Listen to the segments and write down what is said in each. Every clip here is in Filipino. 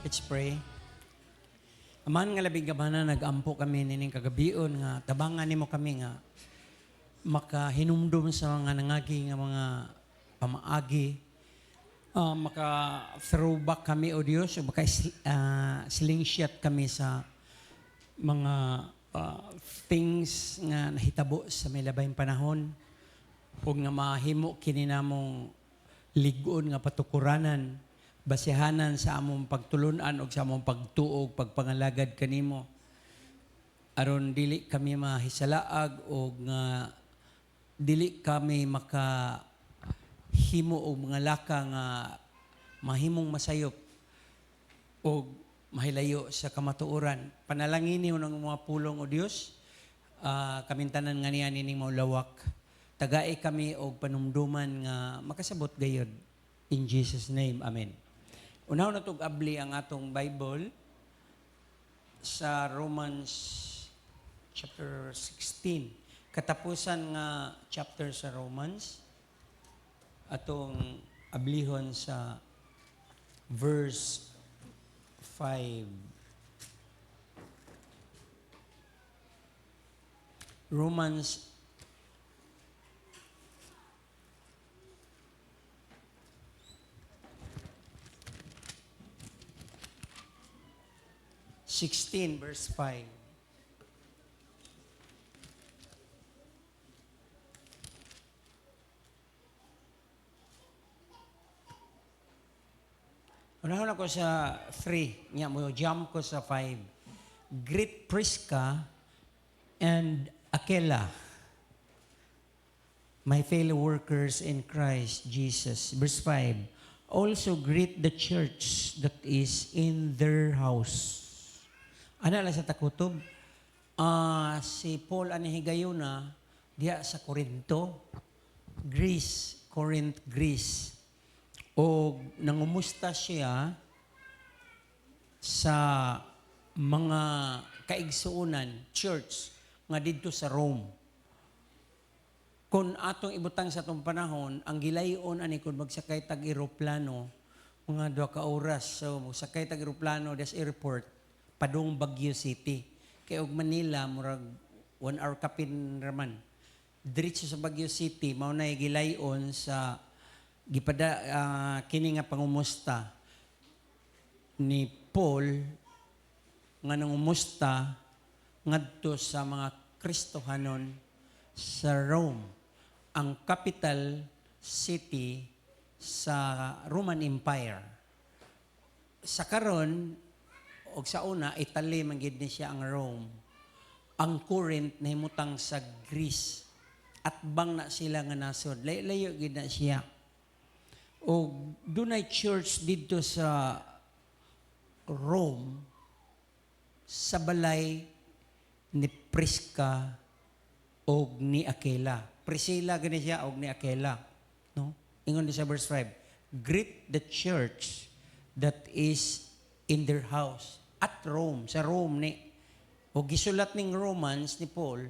Let's pray. Aman nga labing gabana, nag-ampo kami nining kagabion nga tabangan nimo kami nga makahinumdum sa mga nangagi nga mga pamaagi. Maka-throwback kami o Diyos, o maka-slingshot kami sa mga things nga nahitabo sa may labayng panahon o nga mahimo kini namong ligon nga patukuranan, basihanan sa among pagtulunan o sa among pagtuog, pagpangalagad kanimo. Aron dili kami mahisalaag o nga dili kami makahimo o mga laka nga mahimong masayop o mahilayo sa kamatuoran. Panalangin niyo ng mga pulong o Diyos, kamintanan nga niya nining maulawak. Tagai kami og panumduman nga makasabot gayod. In Jesus' name, Amen. Unaw na abli ang atong Bible sa Romans chapter 16. Katapusan nga chapter sa Romans, atong ablihon sa verse 5. Romans 16 verse 5. Unahon ako sa 3, nga mo jump ko sa 5. Greet Prisca and Aquila, my fellow workers in Christ Jesus. Verse 5. Also greet the church that is in their house. Ano lang sa takutob? Si Paul anihigayuna diya sa Corinto, Greece, Corinth, Greece. O nangumusta siya sa mga kaigsuunan, church, nga dito sa Rome. Kung atong ibutang sa itong panahon, ang gilayon ani kung magsakay tag-aeroplano, mga 2 ka oras. So, magsakay tag-aeroplano, des airport, padung Baguio City. Kaya og Manila, murag 1 hour kapin raman. Diretso sa Baguio City, mauna gilayon sa kini nga pangumusta ni Paul nga nangumusta ngadto sa mga Kristohanon sa Rome, ang capital city sa Roman Empire. Sa karon og sa una, Italy man gid ni siya ang Rome. Ang Corinth nahimutang sa Greece. At bang na sila nga nasod. Layo gid na siya. O dunay church dito sa Rome sa balay ni Prisca o ni Aquila. Priscilla gani siya o ni Aquila. No? Ingon sa verse 5. Greet the church that is in their house. At Rome, sa Rome ni. O gisulat ning Romans ni Paul,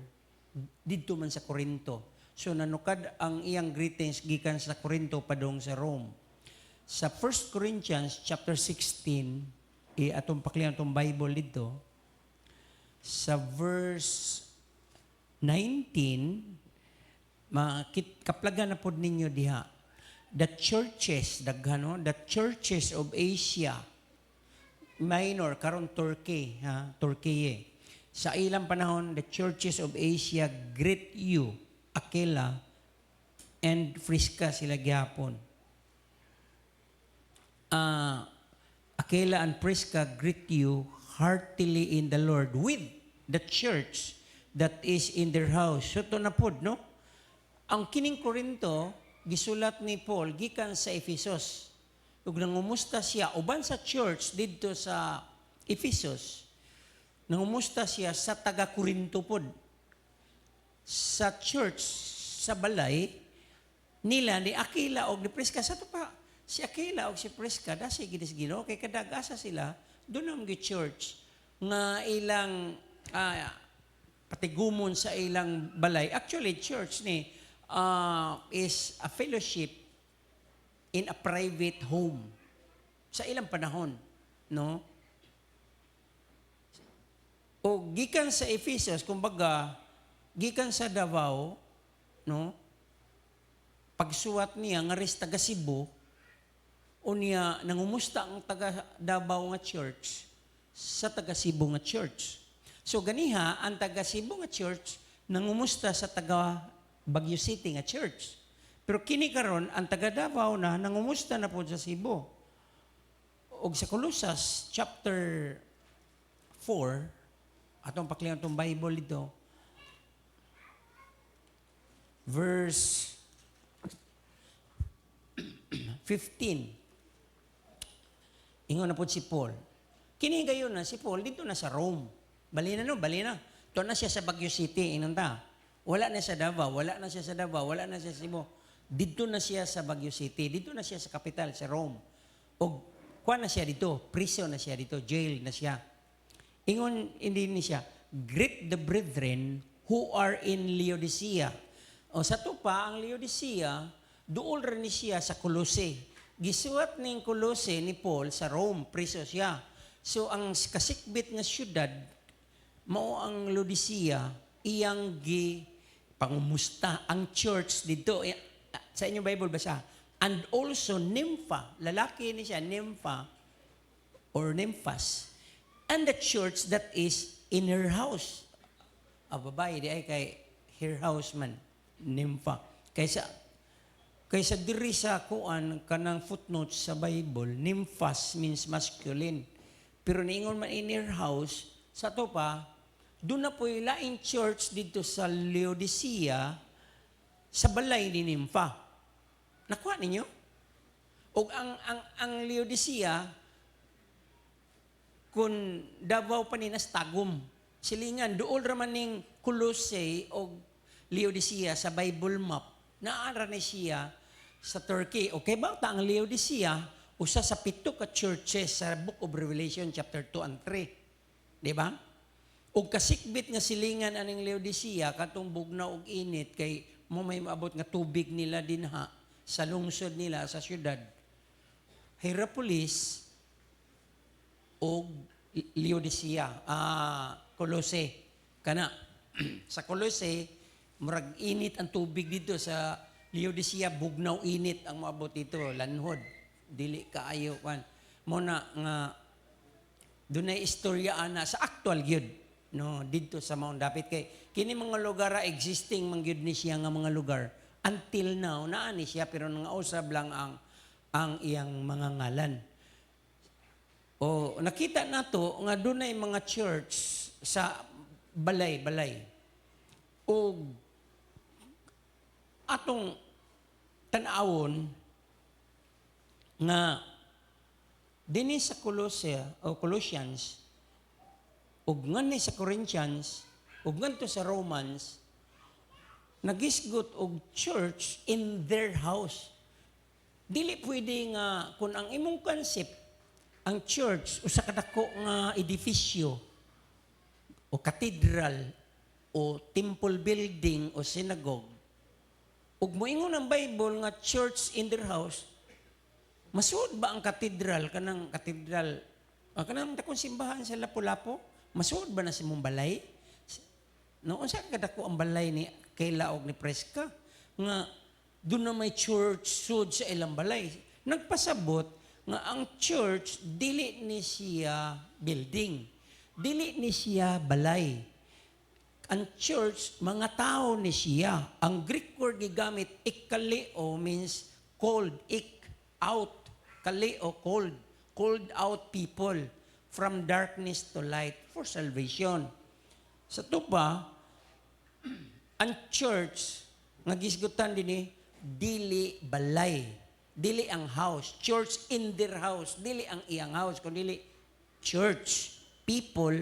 dito man sa Corinto. So nanukad ang iyang greetings gikan sa Corinto padung sa Rome. Sa 1 Corinthians chapter 16, atong paklihan atong Bible dito, sa verse 19, kaplagan na pod ninyo diha. The churches, the churches of Asia Minor, karon Turkey, Turkey. Sa ilang panahon, the churches of Asia greet you, Aquila, and Prisca sila gyapon. Aquila and Prisca greet you heartily in the Lord with the church that is in their house. So to na pod, no? Ang kining Corinto, gisulat ni Paul, gikan sa Ephesus. Ug nangumusta siya, uban sa church dito sa Ephesus, nangumusta siya sa taga-Corinto pod. Sa church, sa balay, nila ni Aquila o ni Prisca. Sa ito pa, si Aquila o si Prisca, dasi ginis Ginoo kay kadagasa sila, doon ang church nga ilang patigumon sa ilang balay. Actually, church ni is a fellowship in a private home sa ilang panahon. no? O gikan sa Ephesus, kumbaga, gikan sa Davao, no? Pagsuwat niya nga res taga Cebu, o niya nangumusta ang taga Davao nga church sa taga Cebu nga church. So ganiha, ang taga Cebu nga church nangumusta sa taga Baguio City nga church. Pero kini karon ang taga Davao na nangumusta na po sa Cebu. Og sa Colossus chapter 4, atong paklihan tong Bible dito, verse 15. Ingon na po si Paul. Kini gayon na si Paul dito na sa Rome. Bali na. To na siya sa Baguio City, inunta. Wala na siya Davao, wala na siya sa Davao, wala na siya sa Cebu. Dito na siya sa Baguio City, dito na siya sa capital, sa Rome. O kuha na siya dito, prison na siya dito, jail na siya. Ingon, hindi ni siya, greet the brethren who are in Laodicea. O sa to pa, ang Laodicea, dool rin ni siya sa Colossae. Gisuwat ning Colossae ni Paul sa Rome, prison siya. So ang kasikbit nga syudad, mao ang Laodicea, iyang pangumusta ang church dito. Sa inyong Bible basa. And also Nympha, lalaki ni siya, Nympha or Nymphas. And the church that is in her house. Babae, di ay kay her house man, Nympha. Kaysa diri sa kuan kanang footnotes sa Bible, Nymphas means masculine. Pero niingon man in her house, sa to pa, doon na po yung laing church dito sa Laodicea, sa balay ni Nympha. Nakuha ninyo? O ang Laodicea, kung Davao pa ninas tagom, silingan, dool raman ning Colossae o Laodicea sa Bible map, naara ni siya sa Turkey. Okay ba? Ang Laodicea, usa sa 7 ka churches sa Book of Revelation chapter 2 and 3. Di ba? O kasikbit nga silingan aning Laodicea, katong bugnaw og init, kay mo may maabot nga tubig nila dinha sa lungsod nila, sa syudad. Hierapolis o Laodicea, Colossae. Kana, sa Colossae, murag init ang tubig dito. Sa Laodicea, bugnaw init ang maabot dito, lanhod. Dili kaayo kan. Mo na nga dunay istorya ana sa actual gyud, no, dito sa Mount Dapit kay kini mga lugar existing man gyud ni siya nga mga lugar until now naa ni siya pero nangausab lang ang iyang mga ngalan. O nakita nato nga dunay mga church sa balay-balay. O atong tan-awon nga dinhi sa Colossians ug ngani sa Corinthians ug ngadto sa Romans nagisgot og church in their house. Dili pwede nga kung ang imong concept ang church usa ka dako nga edifisyo o cathedral o temple building o synagogue ug moingon ang Bible nga church in their house. Masuod ba ang katedral, kanang dakong simbahan sa Lapu-Lapu? Masuod ba na si mong balay? Noon saan kadako ang balay ni Kayla og ni Preska? Nga doon na may church sud sa ilang balay. Nagpasabot nga ang church dili ni siya building. Dili ni siya balay. Ang church, mga tao ni siya. Ang Greek word gigamit, ikkaleo means called, out. Kaleo, called out people from darkness to light for salvation. Sa tupa, ang church, nga gisgutan din dili balay, dili ang house, church in their house, dili ang iyang house, kundi church, people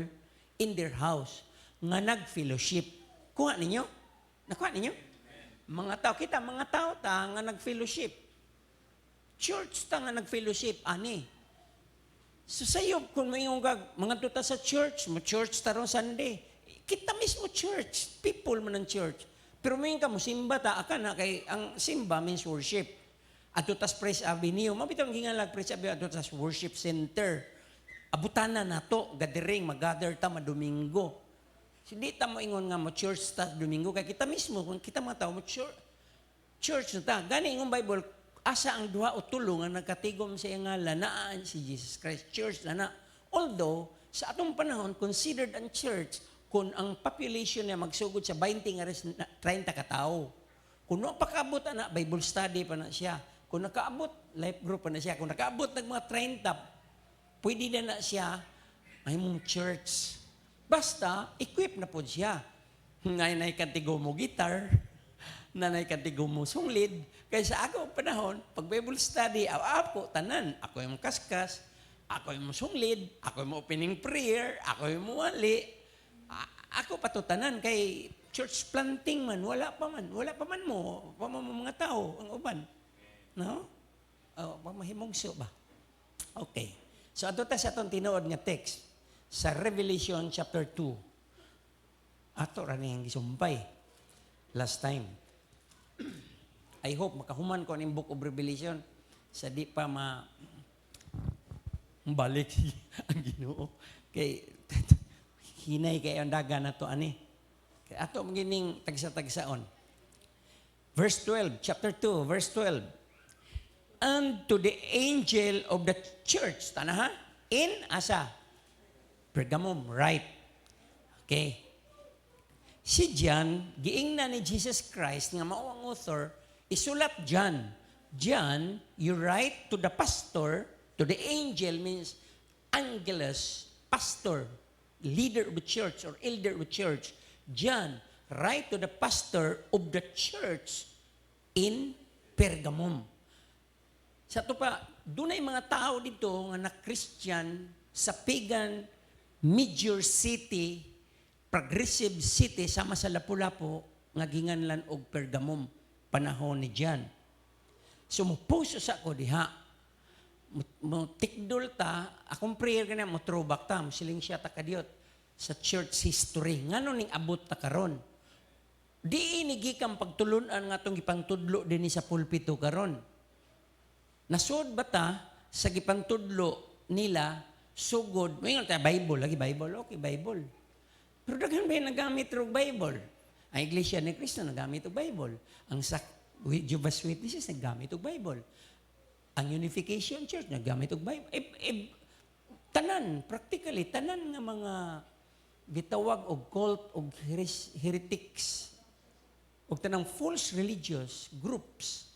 in their house, nga nag-fellowship. Kuha ninyo? Nakuha ninyo? Mga tao, kita, mga tao ta nga nag-fellowship. Church ta nga nag-fellowship, ani. So sayo, kung may mga tuta sa church, church tarong Sunday, kita mismo church, people man ng church. Pero may ka mo, simba ta, na kay ang simba means worship. At tutas Praise Avenue, mabitang gingalag Praise Avenue, at tutas worship center. abutana na to, gathering, mag-gather ta, madomingo. So, di ta mo ingon nga mo church ta domingo, kaya kita mismo, kung kita mga tao mo church na ta. Gani ingong Bible, asa ang duha o tulo nga nagkatigom sa ngalan, naan si Jesus Christ, church na na. Although, sa atong panahon, considered ang church, kung ang population niya magsugod sa 20 nga 30 katao. Kung napakaabot na, Bible study pa na siya. Kung nakaabot, life group pa na siya. Kung nakaabot ng mga 30, pwede na siya, ay mong church. Basta, equip na po siya. Ngayon kantigo mo gitar, nanay kantigo mo sunglid. Kaya sa ako panahon, pag Bible study, ako, tanan. Ako yung kaskas, ako yung sunglid, ako yung opening prayer, ako yung muwali. Ako patutanan kay church planting man, wala pa man mo mga tao, ang uban. No? Pamahimongso ba? Okay. So, ato ta sa atong tinuod nga text sa Revelation chapter 2. Ato ra niyang gisumpay last time. I hope makahuman ko ang Book of Revelation sa di pa balik ang Ginoo. Kay hinay kay ang daga na to ani. Kay ato magining tagsa-tagsaon. Verse 12, chapter 2, verse 12. And to the angel of the church, tanaha, in asa? Pergamum, right. Okay. Si John, giingna ni Jesus Christ, nga mao ang author, isulat John. John, you write to the pastor, to the angel means angelus, pastor, leader of the church or elder of the church. John, write to the pastor of the church in Pergamum. Sa to pa, dunay mga tao dito nga na Christian sa pagan major city, progressive city sama sa Lapu-Lapu nga ginganlan og Pergamum panahon ni John. So mupuso sa ko diha. Mo tikdol ta, akong prayer kana mo throwback ta, siling siya ta kadiyot sa church history. Ngano ning abot ta karon? Di inigikang pagtulunan nga tong gipangtudlo dinhi sa pulpito karon. Nasud ba ta sa gipangtudlo nila sugod, may nga tayo Bible, lagi Bible, okay, Bible. Pero daghan ba yung nagamit ng Bible? Ang Iglesia ni Cristo nagamit ng Bible. Ang Jehovah's Witnesses nagamit ng Bible. Ang Unification Church nagamit ng Bible. Tanan, practically, tanan nga mga gitawag og cult og heretics og tanang false religious groups.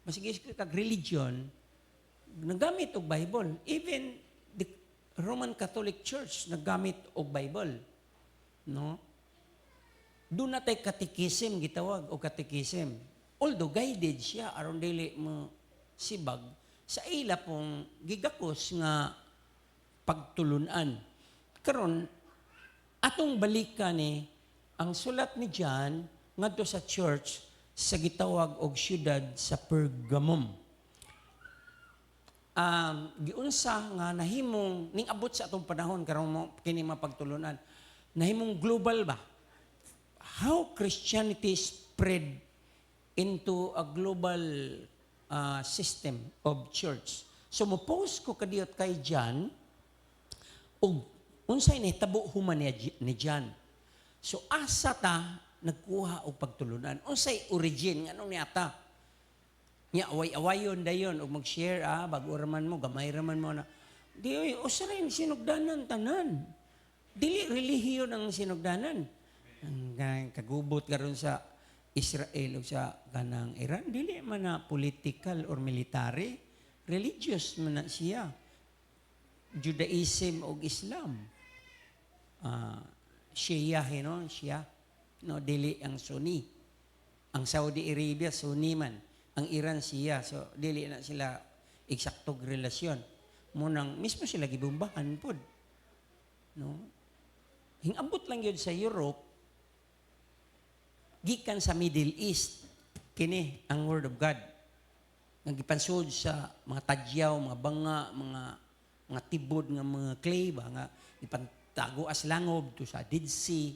Masige kag religion nagamit og Bible. Even the Roman Catholic Church nagamit og Bible. No? Doon natay catechism gitawag o catechism. Although guided siya aron dili mo sibag sa ila pong gigakos nga pagtulunan. Karon atong balikan ni ang sulat ni John ngadto sa church sa gitawag og syudad sa Pergamum. Giunsa nga nahimong ning abot sa atong panahon karon mo kini mapagtulunan. Nahimong global ba? How Christianity spread into a global system of church. So mo-post ko kadiyot kay John og unsay nahitabo human ni John. So asa ta nagkuha og pagtulunan? Unsay origin nganong niata? Nya away-awayon dayon og mag-share bag-o raman mo, gamay raman mo na. Di oy usa rin sinugdanan tanan. Dili relihiyon ang sinugdanan. Ang kagubot karon sa Israel o sa kanang Iran, dili man na political or military, religious man na siya. Judaism o Islam. Shia, no? Shia. No, dili ang Sunni. Ang Saudi Arabia, Sunni man. Ang Iran, Shia. So, dili na sila eksaktong relasyon. Munang, mismo sila gibumbahan po. No? Hingabot lang yun sa Europe, gikan sa Middle East, kini ang Word of God. Nagipansod sa mga tadyaw, mga banga, mga tibod nga mga clay ba nga ipantago as langob to sa Dead Sea.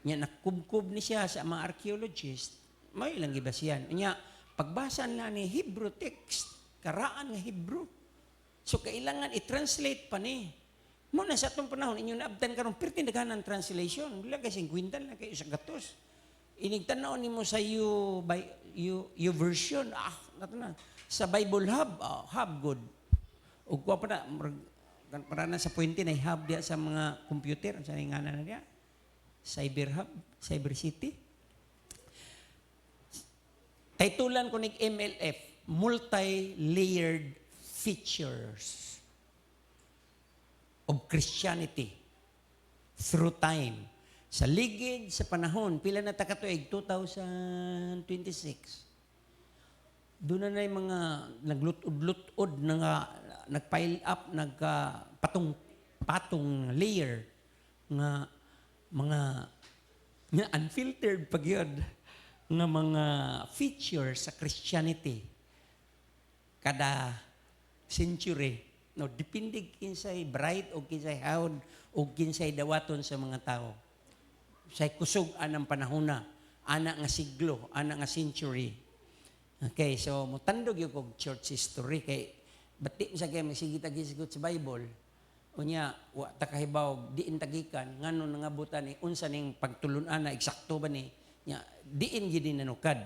Nya nakubkub ni siya sa mga archaeologists. May lang gibasiyan. Nya pagbasa na ni Hebrew text, karaan nga Hebrew. So kailangan i-translate pa ni. Muna sa atong panahon, inyo naabtan karon perti daghanan translation. Wala kay 50 lang kayo sa gatos. Inigtanaw nimo sa you version. Nato na. Sa Bible Hub, Hub good. Ug kuha pa na, para na sa puwente na hub diya sa mga computer. Sa ngalan na diya? Cyber Hub, Cyber City. Titulan ko ni MLF, Multi-Layered Features of Christianity through time. Sa ligid, sa panahon, pila na takatuig, 2026. Doon na yung mga naglutod-lutod, nag-pile up, patong layer nga mga unfiltered pag yun, nga mga features sa Christianity kada century. No, depende kinsay bright o kinsay hawd o kinsay dawaton sa mga tao. Say kusog anang panahona, ana nga siglo, ana nga century. Okay, so mutandog yung kog church history kay bati sa kay masigit-agigot sa Bible. Unya wa ta kahibaw diin tagikan ngano nangabutan ni unsa ning pagtulun-an na eksakto ba ni nya diin gid nanukad.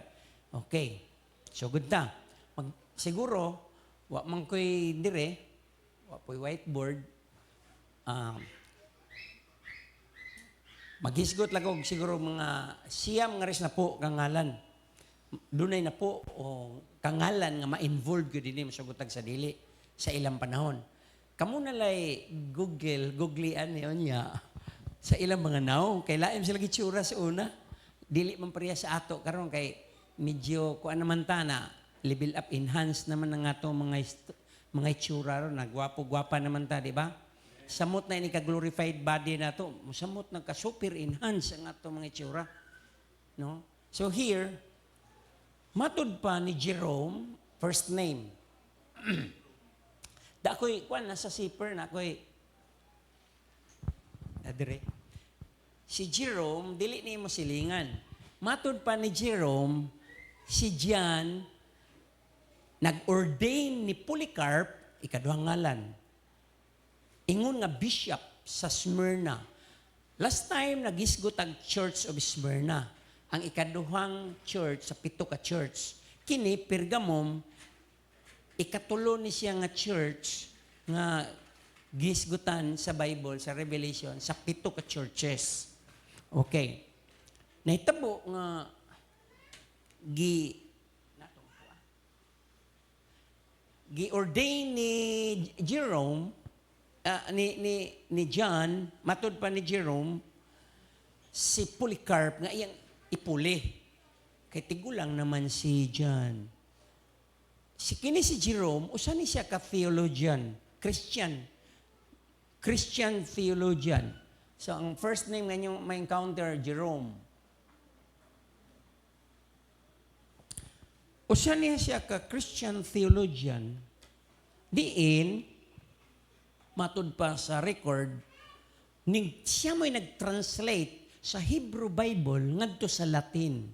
Okay. So good ta. Siguro wa man koy dire po'y whiteboard, maghisgot lang og siguro mga siyam nga res na po kangalan. Dunay na po o kangalan nga ma-involve ko din masugutag sa dili sa ilang panahon. Kamo na lay googlean niya sa ilang mga naong. Kay laim sila gitsura sa una. Dili man pareha sa ato karon kay medyo kuan naman ta na level up, enhance naman ng ato mga itsura ron, nagwapo-gwapa naman ta, di ba? Samot na ini ka-glorified body na to, samot na ka-super enhance ang ato mga itsura. No? So here, matud pa ni Jerome, first name. Da ako'y, nasa zipper na ako'y, adire. Si Jerome, dili ni mo silingan. Matud pa ni Jerome, si John, nag-ordain ni Polycarp, ikaduhang ngalan, ingon nga bishop sa Smyrna. Last time, nagisgot ang Church of Smyrna, ang ikaduhang church sa pito ka church. Kini, Pergamum, ikatulo ni siya nga church nga gisgutan sa Bible, sa Revelation, sa pito ka churches. Okay. Nahitabo nga gi-ordain ni Jerome, ni John, matud pa ni Jerome, si Polycarp nga iyang ipuli. Kay tigulang naman si John. Kini si Jerome, usa ni siya ka-theologian, Christian theologian. So ang first name nga niyong ma-encounter, Jerome. Usa niya siya ka-Christian theologian, diin, matud pa sa record, siya mo'y nag-translate sa Hebrew Bible ngadto sa Latin.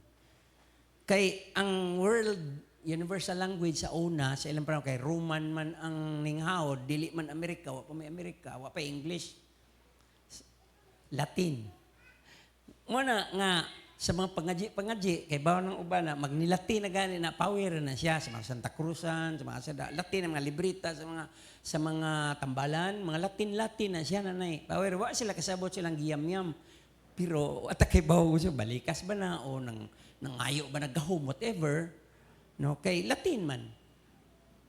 Kay ang world universal language sa una, sa ilang panahon, kay Roman man ang ninghawd, dili man Amerika, wa pa may Amerika, wa pa English, Latin. Muna nga, sa mga pangadji, kay bawa ng uba na, magnilati na gani na, power na siya sa mga Santa Cruzan, sa mga Latin, mga librita, sa mga tambalan, mga Latin na siya nanay. Power, wa sila kasabot silang giyam-yam. Pero, at kay bawa siya, balikas ba na, o nangayo ba, nagahom, whatever, no, kay Latin man.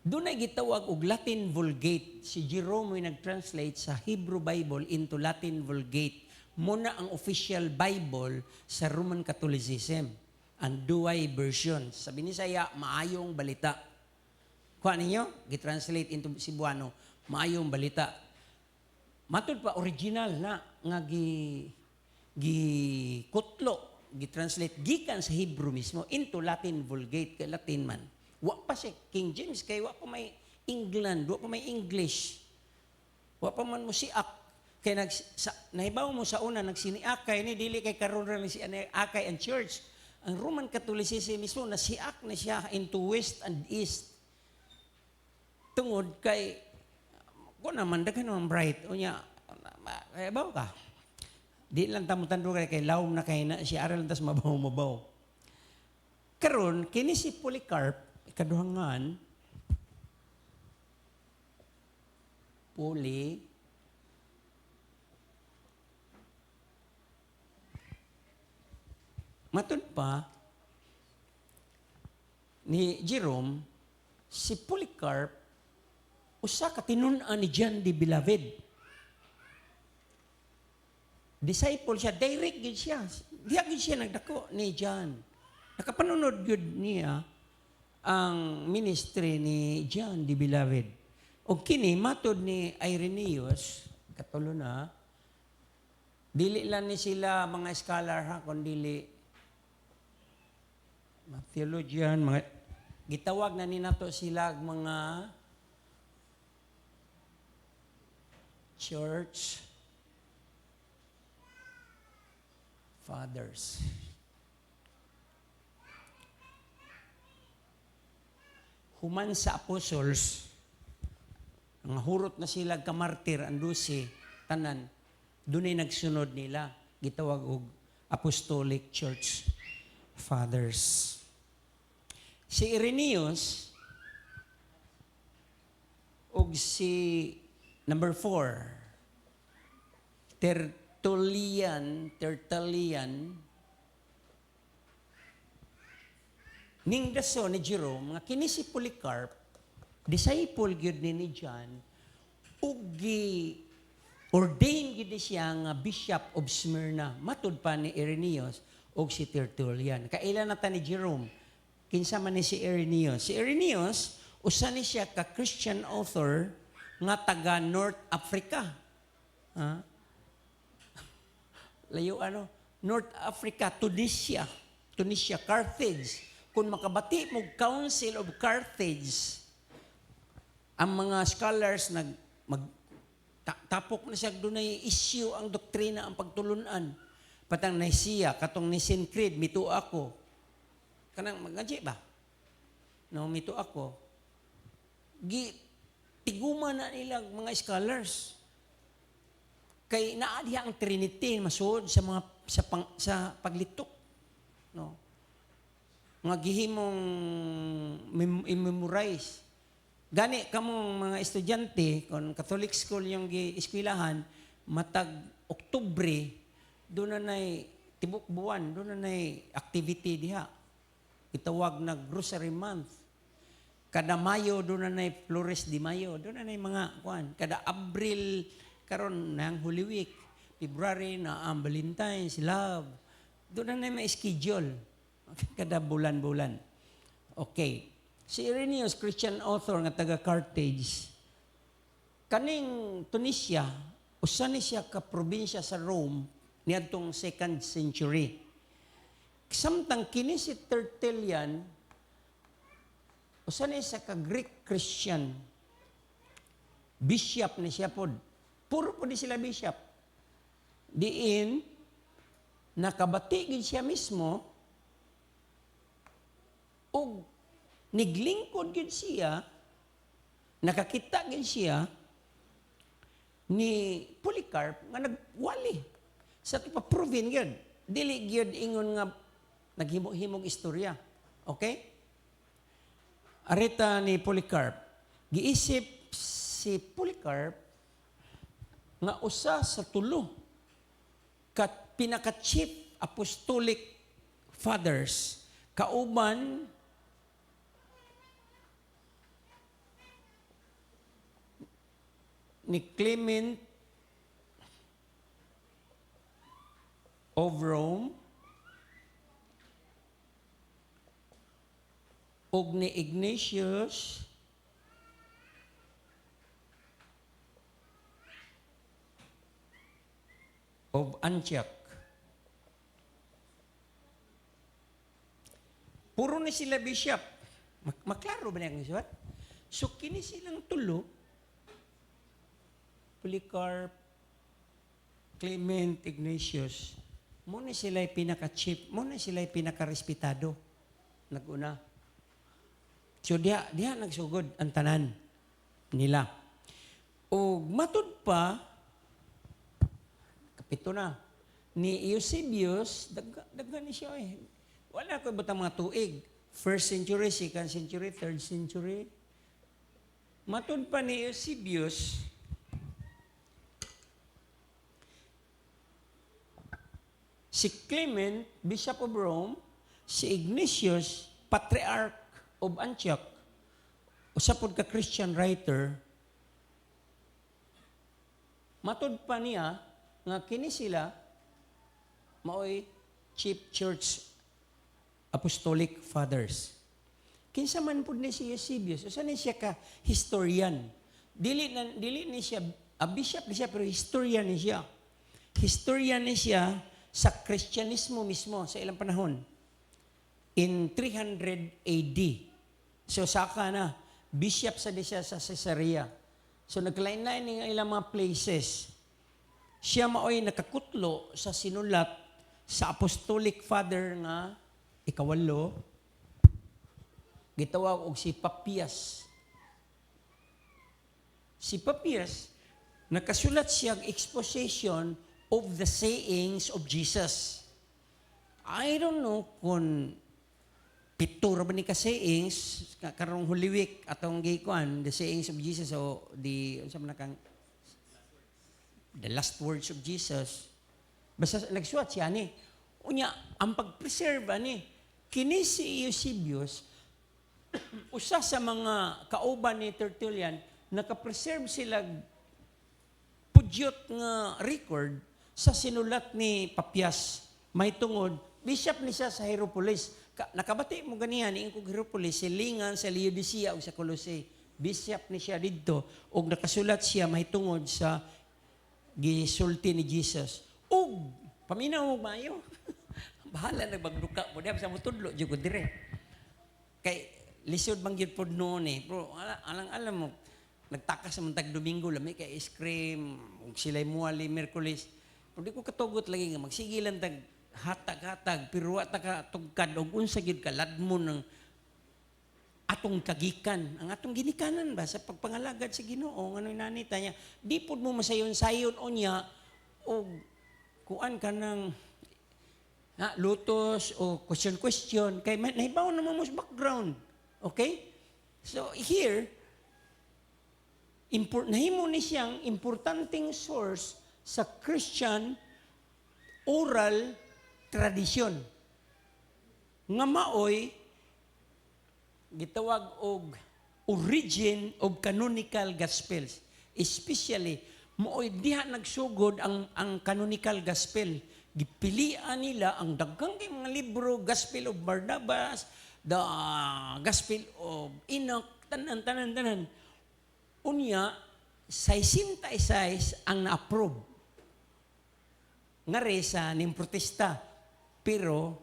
Doon ay gitawag og Latin Vulgate. Si Jerome ay nag-translate sa Hebrew Bible into Latin Vulgate. Muna ang official Bible sa Roman Catholicism. Ang duay version. Sabi ni saya, maayong balita. Kuha ninyo, gitranslate into Cebuano, maayong balita. Matod pa, original na, nga gikutlo, gitranslate, gikan sa Hebrew mismo, into Latin Vulgate, kay Latin man. Wa pa si King James, kay wa pa may England, wa pa may English. Wa pa man mo siak. Kay nahibaw mo sa una, nagsiniakay ni, dili kay karon rin si akay ang church. Ang Roman Catholicism mismo, nasiak na siya into West and East. Tungod kay, kung naman, daghan naman bright. O niya, kaya baw ka. Di lang tamutando kay lawom na kay na siya aral tas mabaw. Karon kini si Polycarp ikaduhangan matun pa ni Jerome si Polycarp usa ka tinun-an ni John the Beloved. Disciple siya, direct gid siya. Diha gid siya nagdako ni John. Nakapanunod gid niya ang ministry ni John the Beloved. O kini matod ni Irenaeus, katulo na, dili lang ni sila mga scholar ha, kundi mga theologian, mga gitawag na ni nato sila mga church fathers. Human sa apostles, ang hurot na sila kamartir, ang 12, tanan, dunay nagsunod nila. Gitawag og Apostolic Church Fathers. Si Irenaeus og si number 4, Tertullian, ning daso ni Jerome, nga kini si Polycarp, disciple gyud ni John, ug ordain gyud siya nga Bishop of Smyrna, matud pa ni Irenaeus ug si Tertullian. Kailan na ta ni Jerome? Kinsa man ni si Irenaeus? Si Irenaeus, usa ni siya ka Christian author nga taga North Africa. Ha? Layo North Africa, Tunisia, Carthage. Kung makabati mo Council of Carthage, ang mga scholars tapok na siya doon ay issue ang doktrina, ang pagtulunan. Patang Nicaea, katong Nicene Creed, mito ako. Kanang mag-adji ba? No, mito ako. Tiguman na nilang mga scholars. Kay naadiya ang Trinity masuod sa mga sa paglitok, no, nga gihimong i-memorize. Gani kamong mga estudyante kon Catholic school yung gi-eskwelahan, matag Oktubre doon na nay tibok buwan, doon na nay activity diha. Itawag na Grocery Month. Kada Mayo doon na nay Flores de Mayo, doon na nay mga kuan. Kada Abril karon nang Holy Week, February na ang Valentine's, Love. Doon na may schedule. Kada bulan-bulan. Okay. Si Irenaeus, Christian author nga taga Carthage, kaning Tunisia, usa ni siya ka probinsya sa Rome niadtong 2nd century. Samtang kini si Tertullian, usa ni siya ka Greek Christian. Bishop ni siya pod. Puro po di sila bishop. Diin, nakabatigid siya mismo, ug niglingkod gid siya, nakakita gid siya ni Polycarp nga nagwali. Sa ipaproven gid. Dili gid ingon nga naghimo-himog istorya. Okay? Arita ni Polycarp. Giisip si Polycarp nga usa sa tulo kat pinaka-chief apostolic fathers kauban ni Clement of Rome ug ni Ignatius of Antioch. Puro na sila bishop. Maklaro ba niya ang isuat? So, kini silang tulo, Polycarp, Clement, Ignatius, muna sila pinaka-chief, muna sila pinaka-respetado. Nag-una. So, diha nagsugod ang tanan nila. O matud pa, Ito na. Ni Eusebius, daghan ni siya eh. Wala ko butang mga tuig. First century, second century, third century. Matod pa ni Eusebius, si Clement, Bishop of Rome, si Ignatius, Patriarch of Antioch, usapod ka Christian writer, matod pa niya nga kini sila maoy chief church apostolic fathers. Kinsa man pud ni si Eusebius, usa ni siya ka historian. Dili ni siya a bishop ni siya pero historian ni siya. Historian ni siya sa Kristyanismo mismo sa ilang panahon. In 300 AD. So saka na bishop sa siya sa Caesarea. So naglain-lain ng ilang mga places. Siya maoy nakakutlo sa sinulat sa apostolic father nga ikawalo, gitawag og si Papias. Si Papias, nakasulat siyang exposition of the sayings of Jesus. I don't know kung pitura ba ni ka sayings, karong Holy Week, atong gikuan, the sayings of Jesus, o the last words of Jesus. Basta nagsuat siya ni. Unya, ang pag-preserve ni, kini si Eusebius, usa sa mga kauban ni Tertullian, nakapreserve sila pudyot nga record sa sinulat ni Papias. May tungod, bishop ni siya sa Hierapolis. Nakabati mo ganihan, iingkog Hierapolis, silingan sa Laodicea o sa Colossae. Bishop ni siya dito, o nakasulat siya may tungod sa gisulti ni Jesus. O, paminaw mo mayo. Bahala nagbagduka mo. Diyan sa mutudlo, dyan ko dire. Kay, lisod bang yun po noon eh. Pero alam mo, nagtakas sa mantag Domingo, lamay kay ice cream, sila'y muwali, Merkulis. Pero di ko katugot lagi nga, magsigilan tag hatag-hatag, pero wata ka tugkad, o unsa gyud ka, ladmo ng atong kagikan. Ang atong ginikanan ba, sa pagpangalagad sa Ginoo, ano'y nanita niya, di po mo masayon-sayon o niya, o kuan ka ng lutos o question, kay nahibaw naman mo sa background. Okay? So here, nahimo ni siyang importanteng source sa Christian oral tradisyon. Nga maoy, gitawag og origin of canonical gospels. Especially, maoy diha nagsugod ang canonical gospel. Gipilian nila ang daghang kay mga libro, Gospel of Barnabas, the Gospel of Enoch, tanan. Unya, 66 ang na-approve. Nga sa ning protesta. Pero,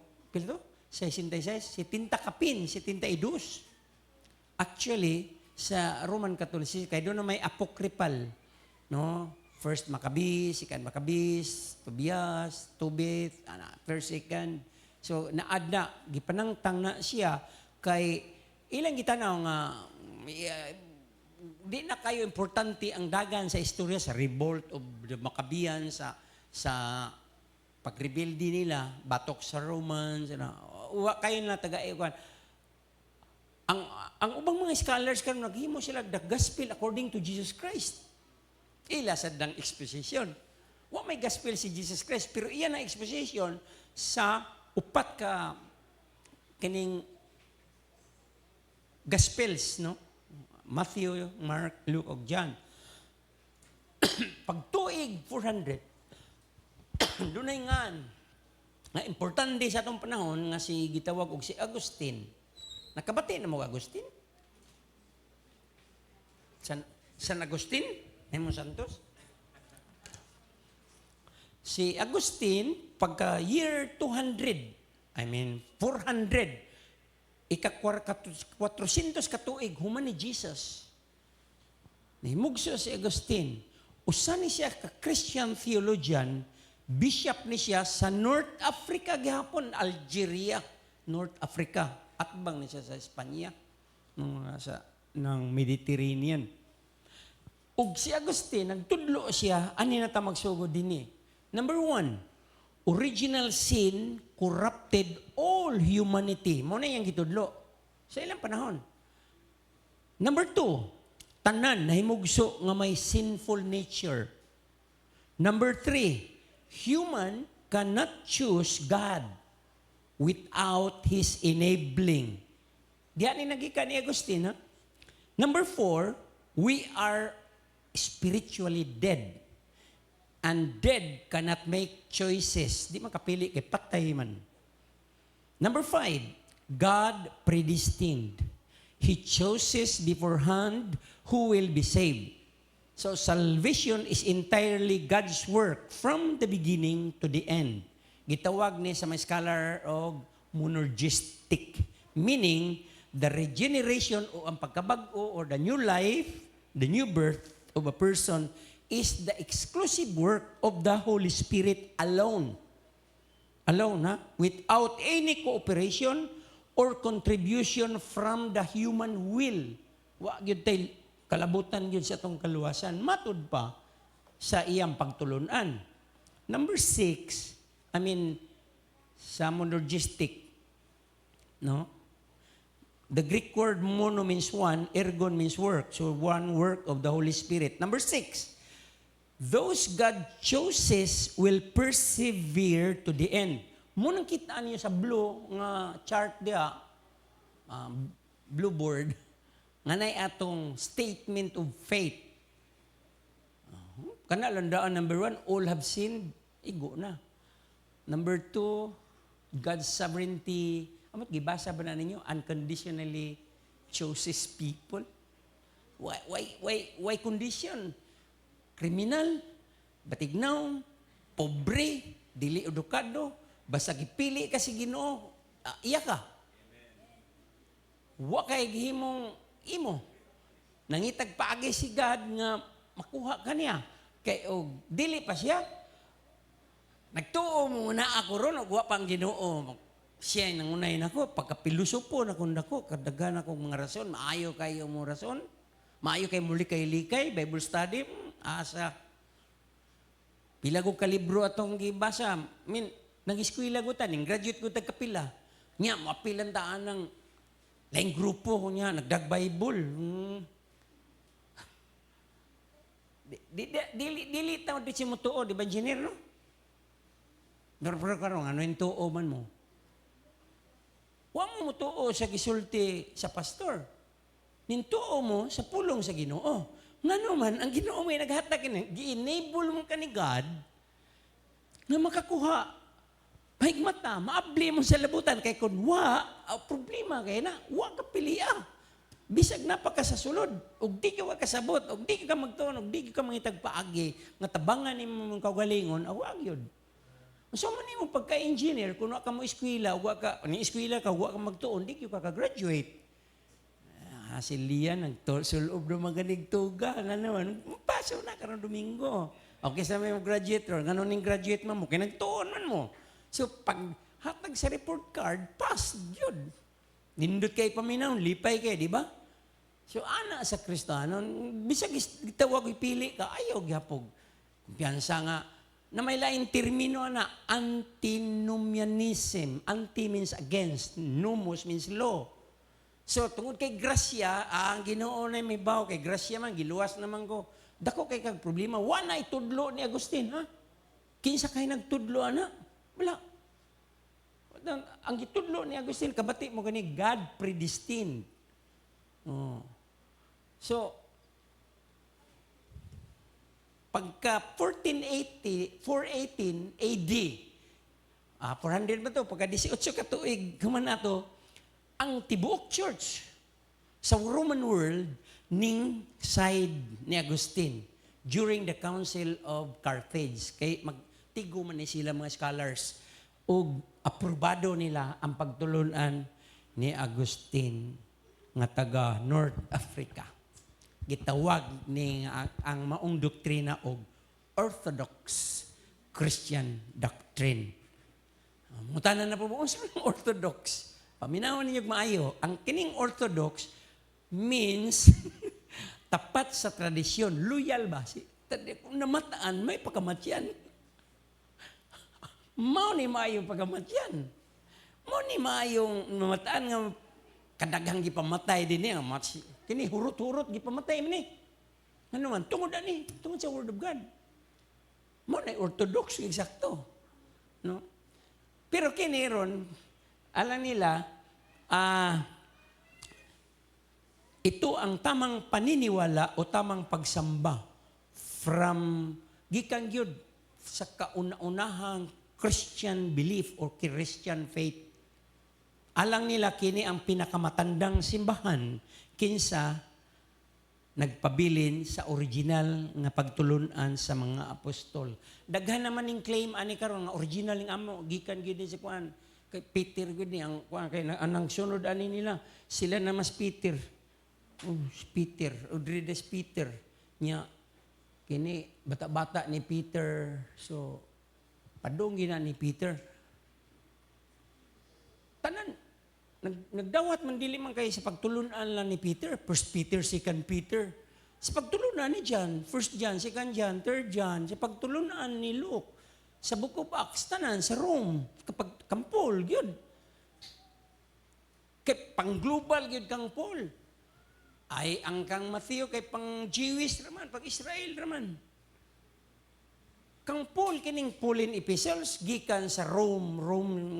66, 70 kapin, 72. Actually, sa Roman Catholicism, kaya doon na may apocryphal, no? First Maccabees, second Maccabees, Tobias, Tobit, first, second. So, naad na, gipanangtang na siya kay ilang gitanaw nga di na kayo importante ang dagan sa istorya sa revolt of the Maccabeans, sa pag-rebelde nila, batok sa Romans, uwa kayo na taga-iwan. Ang ubang mga scholars karon naghimo sila the gospel according to Jesus Christ. Ila sa dang exposition. Wa may gospel si Jesus Christ, pero iyan ang exposition sa upat ka kining gospels, no? Matthew, Mark, Luke, ug John. Pagtuig 400, dunay nga importante sa atong panahon nga si gitawag og si Agustin. Nakabati na mo Agustin? San Agustin? Nemo Santos? Si Agustin, pagka year 400, 400, 400 katuig, human ni Jesus. Nahimugso si Agustin. Usa ni siya ka Christian theologian, bishop ni siya sa North Africa gihapon, Algeria, North Africa. Atbang ni siya sa Espanya, ng Mediterranean. Ug si Agustin, nagtudlo siya, ani na ta magsugod din eh. Number 1, original sin corrupted all humanity. Mo na yung gitudlo sa ilang panahon. Number 2, tanan nahimugso nga may sinful nature. Number 3, human cannot choose God without His enabling. Diyan ni nagika ni Agustin, ha? Number 4, we are spiritually dead. And dead cannot make choices. Di makapili kay patay man. Number 5, God predestined. He chooses beforehand who will be saved. So salvation is entirely God's work from the beginning to the end. Gitawag ni sa mga scholar og monergistic, meaning the regeneration o ang pagkabago or the new life, the new birth of a person is the exclusive work of the Holy Spirit alone. Alone, ha? Without any cooperation or contribution from the human will. Wa gyud tay kalabutan gyud sa atong kaluwasan. Matud pa sa iyang pagtulunan. Number 6, sa monergistic, no? The Greek word mono means one, ergon means work. So one work of the Holy Spirit. Number 6, those God chooses will persevere to the end. Munang kita niyo sa blue nga chart dia, blue board, nga nay atong statement of faith. Kana landaan number 1, all have sinned, igo na. Number 2, God's sovereignty. Amot gibasa ba na ninyo? Unconditionally chooses people. Why condition? Kriminal, batignaw, pobre, dili edukado, basta gipili ka si Ginoo, iya ka. Wa kay gihimong imo. Nangitag paagi si God nga makuha ka niya. Kay og dili pa siya. Nagtuo muna ako ron, og wa pang Ginoo. Siya nangunay nako, pagkapilusopo na kung nako, kadagan akong mga rason, maayo kayo mo rason, maayo kayo muli kay likay, Bible study, asa. Pila ko kalibro atong gibasa. Nag-eskwela ko taning, graduate ko tagkapila. Nya, mapilan taan ng laing grupo ko niya, nagdag-Bible. Dili tao di siya mo tuo, di ba engineer, no? Pero karong, ano yung tuo man mo? Wa mo tuo sa gisulti sa pastor. Nintuo mo sa pulong sa Ginoo. Ngano man, ang Ginoo may naghatag gi-enable mo ka ni God na makakuha. Mahigmata, maabli mo sa labutan. Kay kung problema kay na, wa ka piliya. Bisag na pa ka sa sulod. Og di ka wa kasabot, og di ka magtuon, og di ka mangitag paagi, nga tabangan ni mong kaugalingon, awag yun. So man mo pagka-engineer, kung wa ka mo eskwela, ni eskwela ka, wa ka magtuon, di ka ka-graduate. Si Lian, nagsulob na maganig tuga. Nga naman, pasaw na karong Domingo. Okay, sa may graduate ron. Nga ning graduate man mo, kaya nagtuon man mo. So, pag hatag sa report card, pass, yun. Nindot kay paminaw, lipay kay, di ba? So, ana sa Kristano, bisag itawag ipili ka, ayaw gyapog. Kumpiyansa nga, na may laing termino na, antinomianism. Anti means against. Nomos means law. So, tungod kay grasya, ang Ginoo na may baw, kay grasya man, giluwas naman ko. Dako kay kag problema. Wala itudlo ni Agustin, ha? Kinsa kay nagtudlo, ana? Wala. Ang gitudlo ni Agustin, kabati mo gani, God predestined. Oh. So, pagka 418 AD, 400 ba to? Pagka 18 katuig, kuman na to, ang tibuok church sa Roman world ning side ni Agustin during the Council of Carthage. Kay magtigo man ni sila mga scholars ug aprobado nila ang pagtulunan ni Agustin nga taga North Africa. Gitawag ni ang maong doktrina og Orthodox Christian doctrine. Mutanan na po unsa ang Orthodox? Paminaw ninyo maayo, ang kining Orthodox means tapat sa tradisyon. Loyal ba? Kung namataan, may pagkamatyan. Mao ni maayo pagamatyan. Mao ni maayong mamataan nga kadaghang gipamatay din niya. Kini hurot-hurot gipamatay man ni. Ano man, tungod ani, tungod sa Word of God. Mao na orthodox eksakto. No? Pero kini ron, alam nila, ito ang tamang paniniwala o tamang pagsamba from gikan gyud sa kauna-unahang Christian belief or Christian faith. Alang nila kini ang pinakamatandang simbahan kinsa nagpabilin sa original nga pagtulunan sa mga apostol. Daghan naman ning claim ani karon nga original ning amo gikan gyud sa kuan kay Peter gyud ni ang kuan kay anang sunod ani nila sila na mas Peter. Peter, Udrides Peter nya kini bata-bata ni Peter. So padung gina ni Peter. Tanan nagdawat man dili man kay sa pagtulunan lang ni Peter, 1 Peter, 2 Peter. Sa pagtulunan ni John, 1 John, 2 John, 3 John, sa pagtulunan ni Luke, sa Book of Acts tanan sa Rome, kapag kang Paul gyud. Kay pang global gyud kang Paul. Ay ang kang Matthew kay pang Jewish raman, pag Israel raman. Kang Paul kining Pauline epistles gikan sa Rome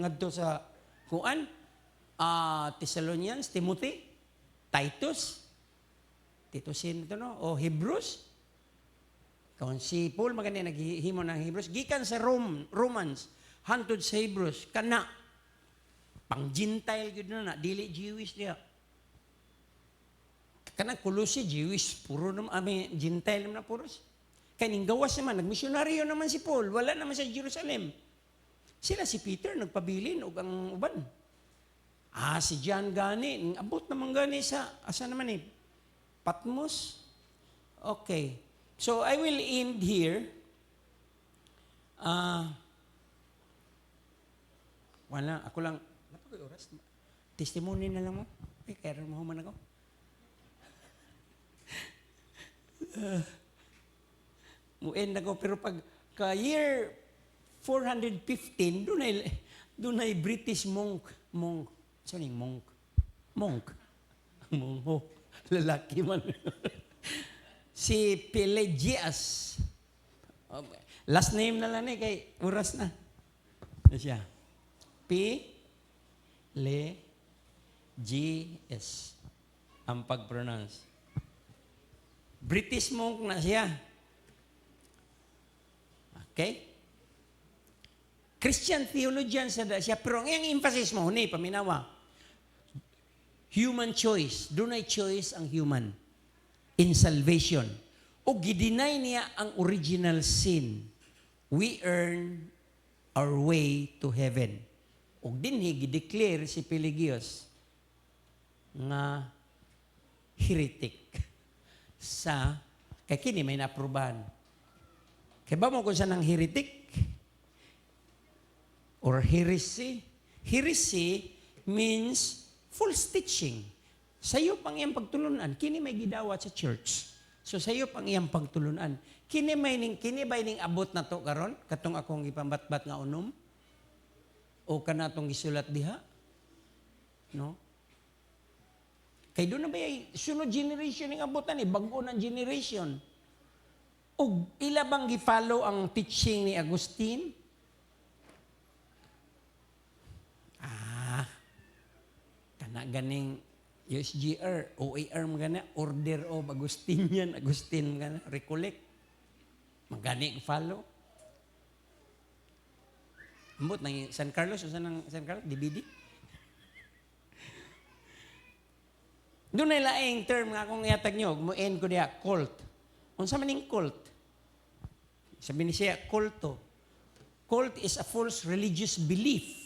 ngadto sa kuan Thessalonians, Timothy, Titus ito no o Hebrews. Kung si Paul magani naghimo ng Hebrews gikan sa Romans hantod sa Hebrews kana pang Gentile gyud na dili Jewish diya. Kana Colossae Jewish puro naman Gentile naman na puros. Kaya ning gawas naman, nagmisyonaryo naman si Paul, wala naman sa Jerusalem. Sila si Peter, nagpabilin, o ang uban. Si John gani, abot naman gani sa, asa naman eh, Patmos? Okay. So, I will end here. Wala, ako lang, napag oras, testimony na lang mo. Kaya mo man ako. Muend ako pero pag ka year 415 dunay British monk sorry monk lalaki man si Pelagius. Last name na lang kay oras na siya P-L-G-S ang pag-pronounce. British monk na siya. Okay? Christian theologian sa siya, pero ang emphasis mo, huni, paminawa, human choice. Dunay choice ang human in salvation. O gidinay niya ang original sin. We earn our way to heaven. O dinhi, gideclare si Pelagius nga heretic sa, kay kini may naaprubahan. Kaya ba mo kung saan ang heretic? Or heresy? Heresy means false teaching. Sa'yo pang iyang pagtulunan. Kini may gidawat sa church. So sa'yo pang iyang pagtulunan. Kini ba ning abot na to karon? Katong akong ipambatbat nga unom? O kanatong gisulat diha? No? Kay doon na ba yung sunod generation ng abutan bago ng generation. O ila bang gi-follow ang teaching ni Agustin? Kana ganing USGR, OAR magana, Order of Agustinian, Agustin magana, recollect. Magani follow. Ambot nang San Carlos, o San Carlos, DVD. Doon ay laing term nga akong iatag nyo, mo-end ko diya, cult. Unsa man ning cult? Sabi ni siya, culto. Cult is a false religious belief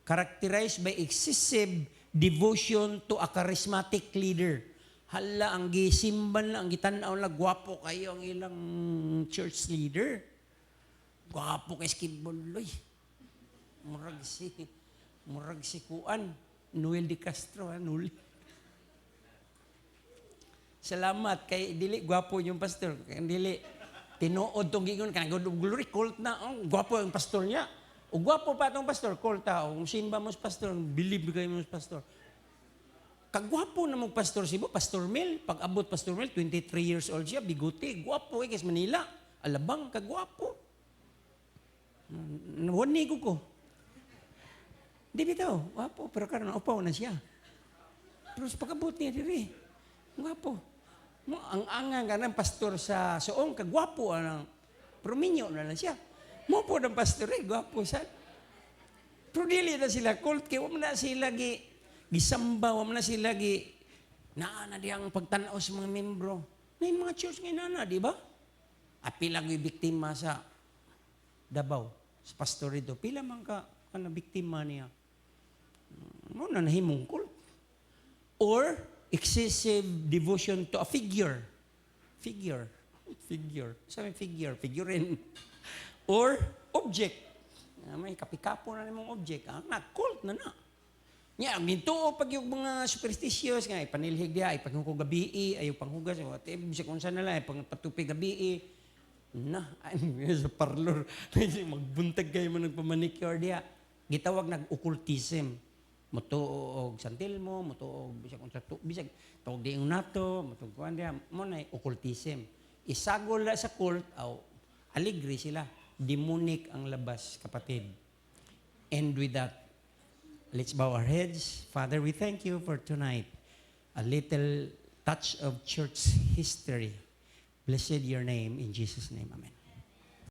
characterized by excessive devotion to a charismatic leader. Hala, ang gisimban lang, ang gitanaw lang, gwapo kayo ang ilang church leader. Gwapo kay Skiboloy. Murag si Kuan, Noel de Castro, Noel. Salamat kay dili gwapo yung pastor, kay dili Tinuod tong gigon kanang glory cult na. Gwapo ang pastor niya. O gwapo pa tong pastor, cult ta. O simba mo sa pastor, believe kayo mo sa pastor. Kagwapo na mong pastor sibo, Pastor Mel. Pag abot Pastor Mel, 23 years old siya, bigote. Gwapo kasi Manila. Alabang, kagwapo. Wanigo ko. Di bitaw, gwapo. Pero karon upaw na siya. Pero sa pag-abot niya diri, gwapo. Ang angang ka ng pastor sa Soong, kagwapo. Prominyo na lang siya. Mo po ng pastor gwapo siya. Pero dili na sila cult, kaya wala na sila gisamba, wala na sila naana diyang pagtanaw sa mga membro. May mga church ngayon na, di ba? At pila ko'y biktima sa Davao, sa pastor ito. Pila man ka na biktima niya. Ano na nahimong cult. Or, excessive devotion to a figure. Figure. Sabi figure. Figurine. Or, object. May kapikapo na namang object. Cult na na. Nya, mintuo pag yung mga superstitious nga, ipanilhig dia, ipanghugo gabi, ayaw panghugas, whatever, bisag kung saan nila, ipangpatupi gabi, na, sa parlor, magbuntag kayo mo nagpamanicure dia. Gitawag nag-occultism. Mutuog santilmo, mutuog, bisag kung sa bisag, tawag di yung nato, mutuog kuhan dia, mo na occultism. Isagol na sa cult, aligre sila. Demonic ang labas, kapatid. And with that, let's bow our heads. Father, we thank you for tonight. A little touch of church history. Blessed your name. In Jesus' name, amen.